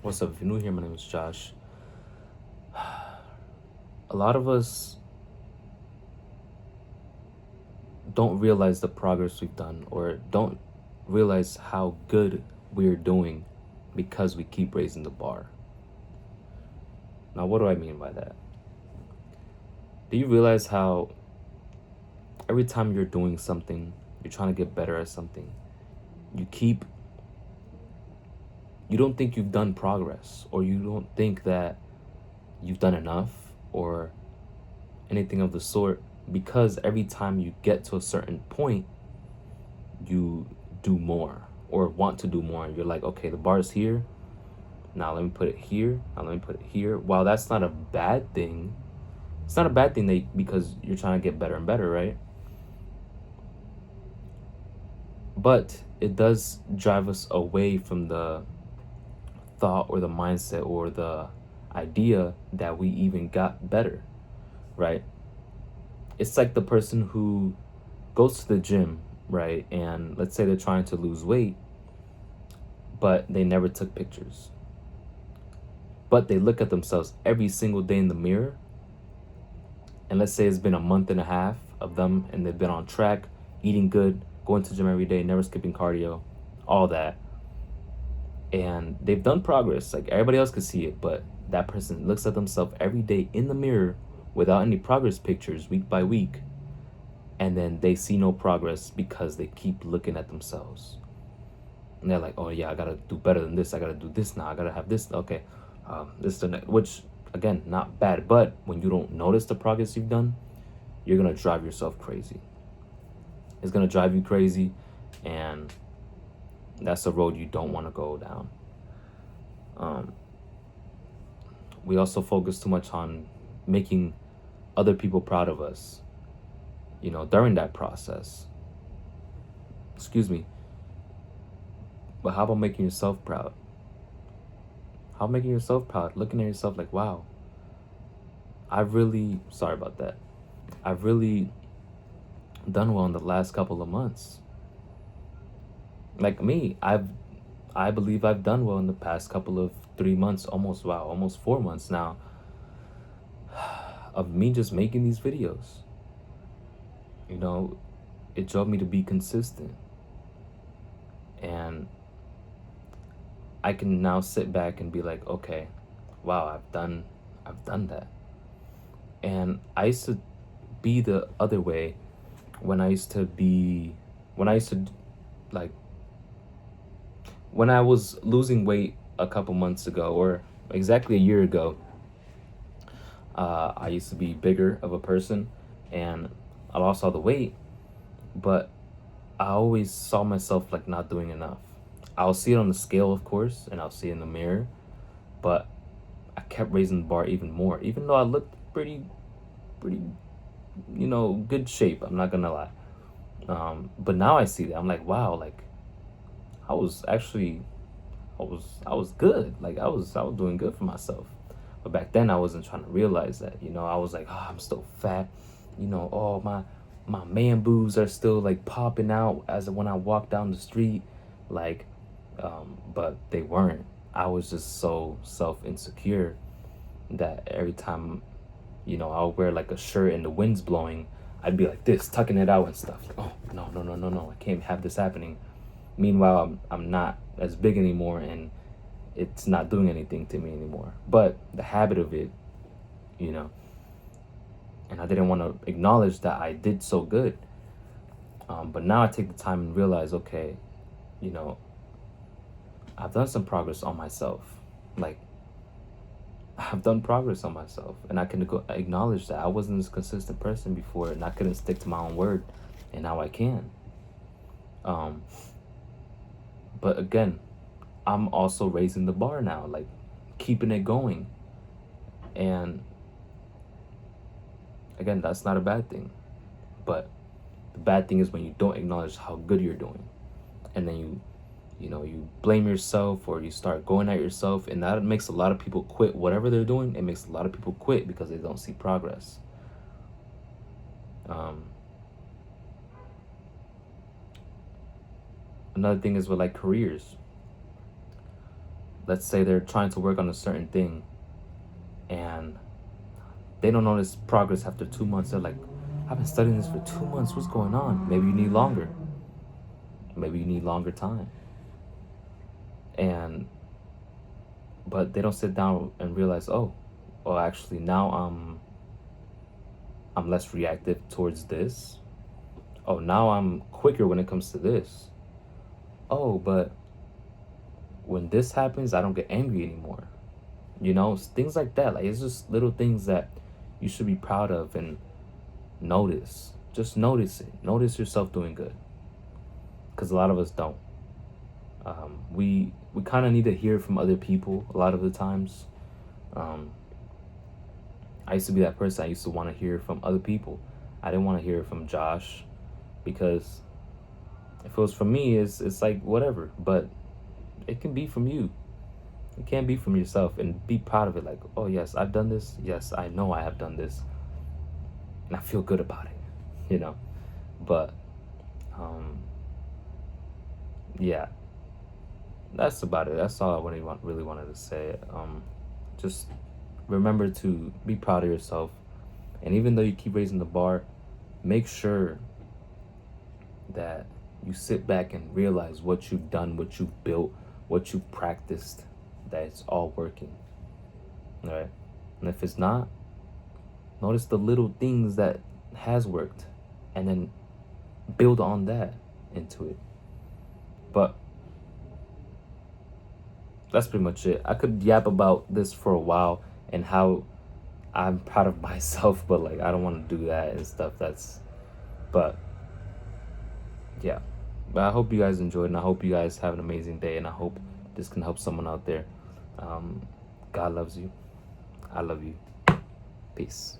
What's up? If you're new here, my name is Josh. A lot of us don't realize the progress we've done or don't realize how good we're doing because we keep raising the bar. Now, what do I mean by that? Do you realize how every time you're doing something, you're trying to get better at something, you keep, you don't think you've done progress, or you don't think that you've done enough or anything of the sort, because every time you get to a certain point, you do more or want to do more. You're like, okay, the bar is here. Now let me put it here. Now let me put it here. While that's not a bad thing, it's not a bad thing because you're trying to get better and better, right? But it does drive us away from the thought or the mindset or the idea that we even got better, right? It's like the person who goes to the gym, right? And let's say they're trying to lose weight, but they never took pictures. But they look at themselves every single day in the mirror. And let's say it's been a month and a half of them and they've been on track, eating good, going to the gym every day, never skipping cardio, all that. And they've done progress. Like everybody else could see it, but that person looks at themselves every day in the mirror without any progress pictures week by week. And then they see no progress because they keep looking at themselves. And they're like, oh yeah, I gotta do better than this. I gotta do this now. I gotta have this. Okay, this is the next. Which again, not bad. But when you don't notice the progress you've done, you're gonna drive yourself crazy. It's gonna drive you crazy, and that's a road you don't want to go down. Um, we also focus too much on making other people proud of us. During that process. Excuse me. But how about making yourself proud? How about making yourself proud? Looking at yourself like, wow, I've really, sorry about that. I've really done well in the last couple of months. Like me, I believe I've done well in the past couple of 3 months, almost, wow, almost 4 months now of me just making these videos. You know, it drove me to be consistent. And I can now sit back and be like, okay, wow, I've done that. And I used to be the other way when I used to be when I used to like when I was losing weight a couple months ago, or exactly a year ago. I used to be bigger of a person, and I lost all the weight, but I always saw myself like not doing enough. I'll see it on the scale, of course, and I'll see it in the mirror, but I kept raising the bar even more, even though I looked pretty, good shape. I'm not gonna lie. But now I see that I'm like, wow, like I was actually, I was good. Like I was doing good for myself. But back then I wasn't trying to realize that. I was like, oh, I'm still fat. Oh, my man boobs are still like popping out as when I walk down the street, like, but they weren't. I was just so self insecure that every time, I'll wear like a shirt and the wind's blowing, I'd be like this, tucking it out and stuff. Like, oh no, no, no, no, no, I can't have this happening. Meanwhile, I'm not as big anymore, and it's not doing anything to me anymore. But the habit of it, you know, and I didn't want to acknowledge that I did so good. But now I take the time and realize, okay, you know, I've done some progress on myself. Like, I've done progress on myself, and I can acknowledge that I wasn't this consistent person before, and I couldn't stick to my own word, and now I can. Um, but again, I'm also raising the bar now, like keeping it going. And again, that's not a bad thing. But the bad thing is when you don't acknowledge how good you're doing. And then you blame yourself, or you start going at yourself, and that makes a lot of people quit whatever they're doing. It makes a lot of people quit because they don't see progress. Um, Another thing is with like careers. let's say they're trying to work on a certain thing and they don't notice progress after 2 months. They're like, I've been studying this for 2 months. What's going on? Maybe you need longer. Maybe you need longer time. And but they don't sit down and realize, oh, well, actually now I'm less reactive towards this. Oh, now I'm quicker when it comes to this. Oh, but when this happens, I don't get angry anymore. Things like that. Like, it's just little things that you should be proud of and notice. Just notice it. Notice yourself doing good. Because a lot of us don't. We kind of need to hear from other people a lot of the times. Um, I used to be that person. I used to want to hear from other people. I didn't want to hear from Josh because if it was from me, it's like whatever. But it can be from you. It can't be from yourself, and be proud of it. Like, oh yes, I've done this. Yes, I know I have done this, and I feel good about it. But yeah, that's about it. That's all I really wanted to say. Just remember to be proud of yourself, and even though you keep raising the bar, make sure that you sit back and realize what you've done, what you've built, what you've practiced, that it's all working. All right? And if it's not, notice the little things that has worked and then build on that into it. But that's pretty much it. I could yap about this for a while and how I'm proud of myself, but like I don't want to do that and stuff. But yeah. But I hope you guys enjoyed, and I hope you guys have an amazing day, and I hope this can help someone out there. God loves you. I love you. Peace.